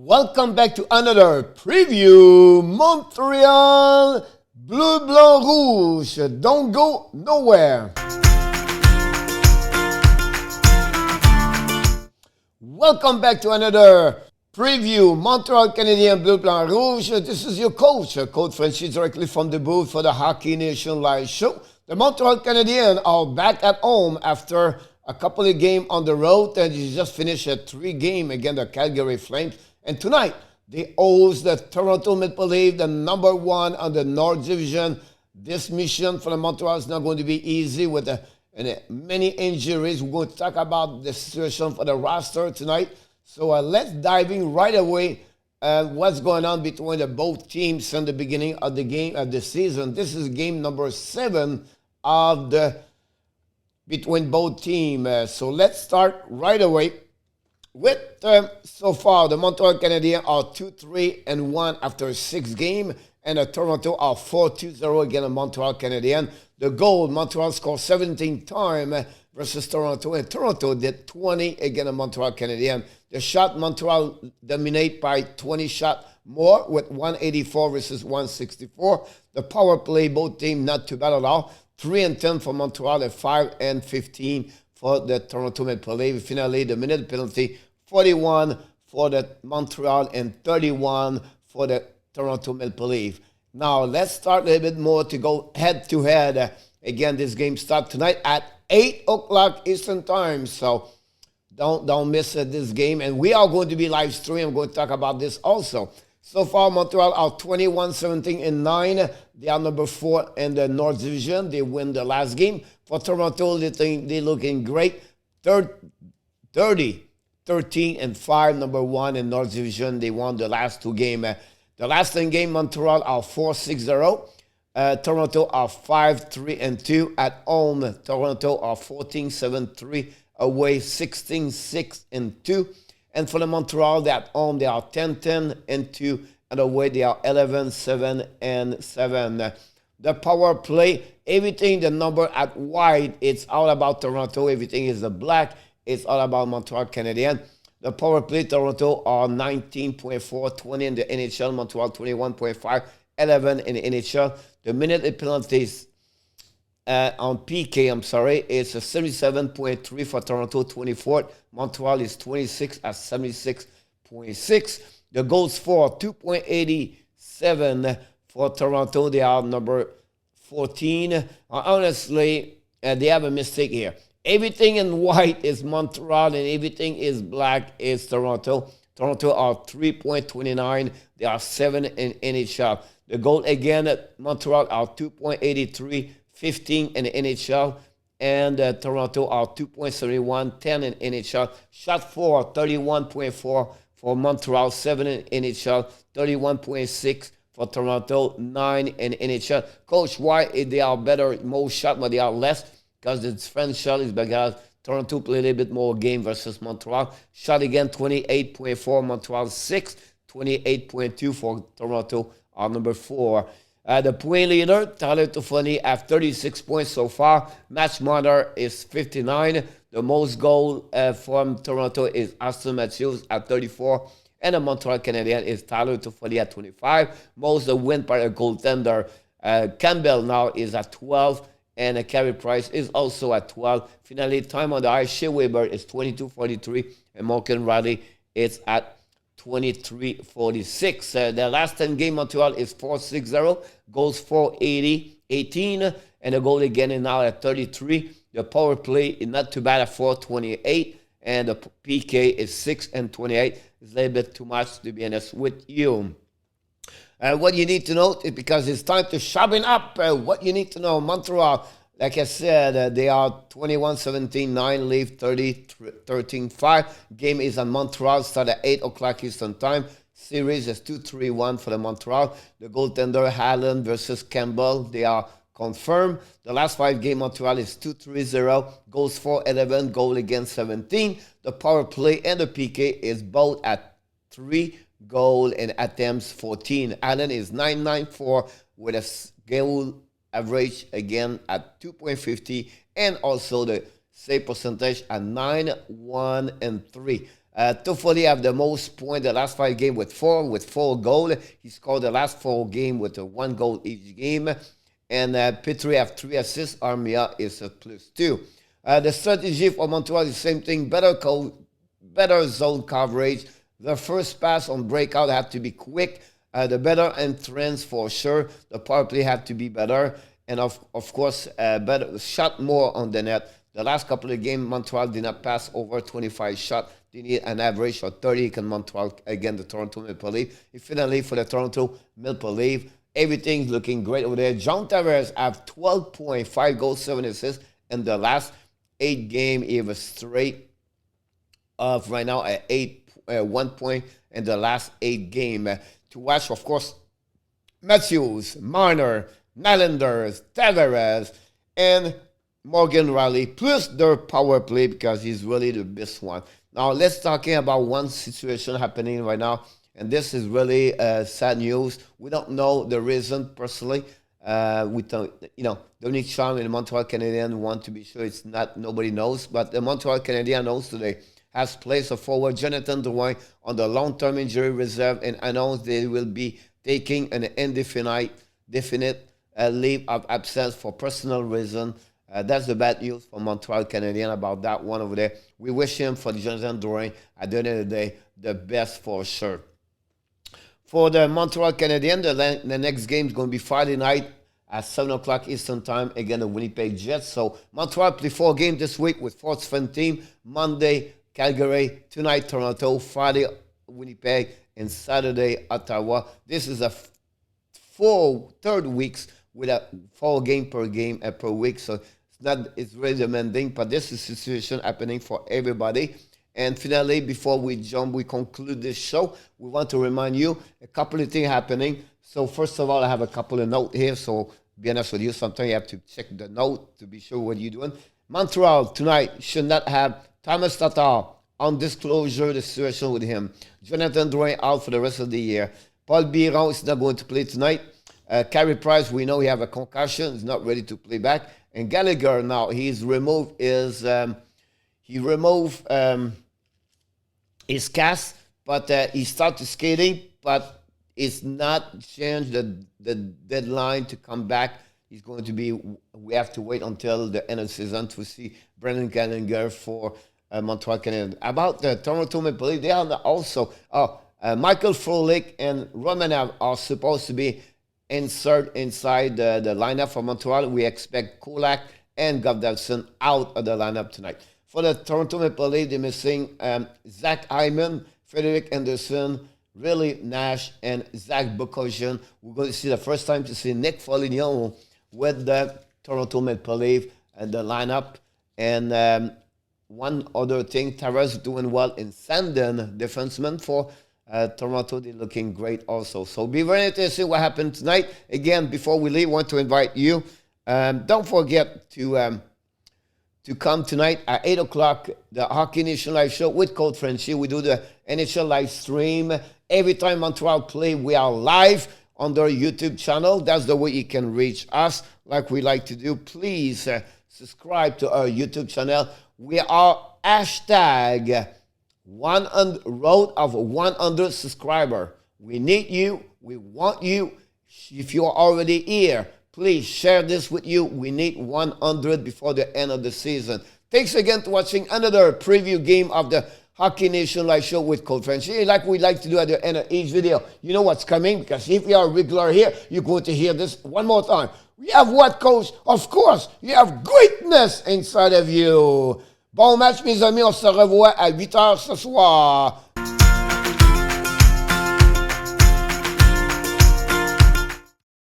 Welcome back to another preview. Montreal Bleu Blanc Rouge. Don't go nowhere. Welcome back to another preview. Montreal Canadiens Bleu Blanc Rouge. This is your coach, Coach Frenchy, directly from the booth for the Hockey Nation Live Show. The Montreal Canadiens are back at home after a couple of games on the road, and you just finished a 3-game against the Calgary Flames. And tonight, they host the Toronto Maple Leafs, the number one on the North Division. This mission for the Montreal is not going to be easy with many injuries. We're going to talk about the situation for the roster tonight. So let's dive in right away. What's going on between the both teams in the beginning of the game of the season. This is game number 7 of between both teams. So let's start right away with so far the Montreal Canadiens are 2-3-1 after 6 games, and the Toronto are 4-2-0 against the Montreal Canadiens. The goal, Montreal scored 17 times versus Toronto, and Toronto did 20 against the Montreal Canadiens. The shot, Montreal dominate by 20 shots more with 184 versus 164. The power play, both teams not too bad at all. 3-10 for Montreal and 5-15 for the Toronto Maple Leafs. Finally, the minute penalty, 41 for the Montreal and 31 for the Toronto Maple Leafs. Now, let's start a little bit more to go head-to-head. Again, this game starts tonight at 8 o'clock Eastern Time. So don't miss this game. And we are going to be live streaming. I'm going to talk about this also. So far, Montreal are 21-17-9. They are number 4 in the North Division. They win the last game. For Toronto, they're looking great. 13-5, number 1 in North Division. They won the last 2 games. The last 10 game, Montreal are 4-6-0. Toronto are 5-3-2 at home. Toronto are 14-7-3 away, 16-6-2. And for the Montreal, they're at home. They are 10-10-2 and away. They are 11-7-7. The power play, everything, the number at white, it's all about Toronto. Everything is the black. It's all about Montreal Canadiens. The power play, Toronto are 19.4, 20 in the NHL. Montreal 21.5, 11 in the NHL. The minute penalties on PK, it's a 77.3 for Toronto, 24. Montreal is 26 at 76.6. The goals for 2.87 for Toronto. They are number 14. Honestly, they have a mistake here. Everything in white is Montreal and everything is black is Toronto. Toronto are 3.29. They are 7 in NHL. The goal again at Montreal are 2.83, 15 in the NHL. And Toronto are 2.71, 10 in NHL. Shot for 31.4 for Montreal, 7 in NHL. 31.6 for Toronto, 9 in NHL. Coach, why they are better, more shot, but they are less? Because the differential is because Toronto play a little bit more game versus Montreal. Shot again, 28.4, Montreal 6, 28.2 for Toronto are number 4. The point leader, Tatar and Drouin, have 36 points so far. Match winner is 59. The most goal from Toronto is Austin Matthews at 34. And the Montreal Canadiens is Tatar and Drouin at 25. Most win by a goaltender. Campbell now is at 12. And Carey Price is also at 12. Finally, time on the ice, Shea Weber is 22-43. And Morgan Riley is at 23-46. The last 10 game, Montreal is 4-6-0. Goals 4-80, 18. And the goal again is now at 33. The power play is not too bad at 4-28. And the PK is 6-28. It's a little bit too much, to be honest with you. What you need to know is because it's time to sharpen up. What you need to know, Montreal, like I said, they are 21-17-9, Leaf 13-5. Game is on Montreal, start at 8 o'clock Eastern Time. Series is 2-3-1 for the Montreal. The goaltender, Allen versus Campbell, they are confirmed. The last 5 game, Montreal is 2-3-0. Goals 4-11, goal against 17. The power play and the PK is both at 3 goal and attempts 14. Allen is 9.94 with a goal average again at 2.50 and also the save percentage at 9, 1, and 3. Toffoli have the most points the last 5 games with 4 goals. He scored the last 4 games with 1 goal each game. And Petrie have 3 assists. Armia is a +2. The strategy for Montreal is the same thing. Better zone coverage. The first pass on breakout have to be quick. The better entrance for sure. The power play have to be better. And of course, better shot more on the net. The last couple of games, Montreal did not pass over 25 shots. They need an average of 30 in Montreal against the Toronto Maple Leafs. Finally, for the Toronto Maple Leafs, everything's looking great over there. John Tavares have 12 points, 5 goals, 7 assists in the last 8 games. He was straight of right now at 1 point in the last 8 games. To watch, of course, Matthews, Marner, Nylander, Tavares, and Morgan Riley, plus their power play because he's really the best one. Now, let's talking about one situation happening right now, and this is really sad news. We don't know the reason personally. We don't, Dominic Charm and the Montreal Canadiens want to be sure it's not, nobody knows, but the Montreal Canadiens knows today has placed a forward, Jonathan Drouin, on the long-term injury reserve and announced they will be taking an indefinite leave of absence for personal reason. That's the bad news for Montreal Canadiens about that one over there. We wish him for Jonathan Drouin at the end of the day the best for sure. For the Montreal Canadiens, the next game is going to be Friday night at 7 o'clock Eastern Time against the Winnipeg Jets. So Montreal play 4 games this week with 4 different teams. Monday, Calgary, tonight Toronto, Friday, Winnipeg, and Saturday, Ottawa. This is a third weeks with a 4 game per week. So it's really demanding, but this is a situation happening for everybody. And finally, before we conclude this show, we want to remind you a couple of things happening. So first of all, I have a couple of notes here. So be honest with you, sometimes you have to check the note to be sure what you're doing. Montreal tonight should not have Thomas Tatar on disclosure, the situation with him. Jonathan Drouin out for the rest of the year. Paul Byron is not going to play tonight. Carey Price, we know he have a concussion. He's not ready to play back. And Gallagher now, he removed his cast, but he started skating, but it's not changed the deadline to come back. He's going to be, we have to wait until the end of the season to see Brendan Gallagher for Montreal Canadiens. About the Toronto Maple Leafs, they are also, Michael Frolik and Romanov are supposed to be insert inside the lineup for Montreal. We expect Kulaf and Gustafsson out of the lineup tonight. For the Toronto Maple Leafs, they're missing Zach Hyman, Frederick Anderson, Riley Nash, and Zach Bukosian. We're going to see the first time to see Nick Foligno with the Toronto Maple Leafs and the lineup. And one other thing, Tavares doing well in Sandon, defenseman for Toronto. They're looking great also. So be very interesting what happened tonight. Again, before we leave, I want to invite you. Don't forget to come tonight at 8 o'clock, the Hockey Nation Live Show with Coach Frenchy. We do the NHL live stream. Every time Montreal play, we are live on their YouTube channel. That's the way you can reach us like we like to do. Please subscribe to our YouTube channel. We are hashtag road of 100 subscriber. We need you. We want you. If you are already here, please share this with you. We need 100 before the end of the season. Thanks again for watching another preview game of the Hockey Nation Live Show with Coach Frenchy. Like we like to do at the end of each video. You know what's coming, because if you are regular here, you're going to hear this one more time. We have what, Coach? Of course, you have greatness inside of you. Bon match, mes amis. On se revoit à 8 heures ce soir.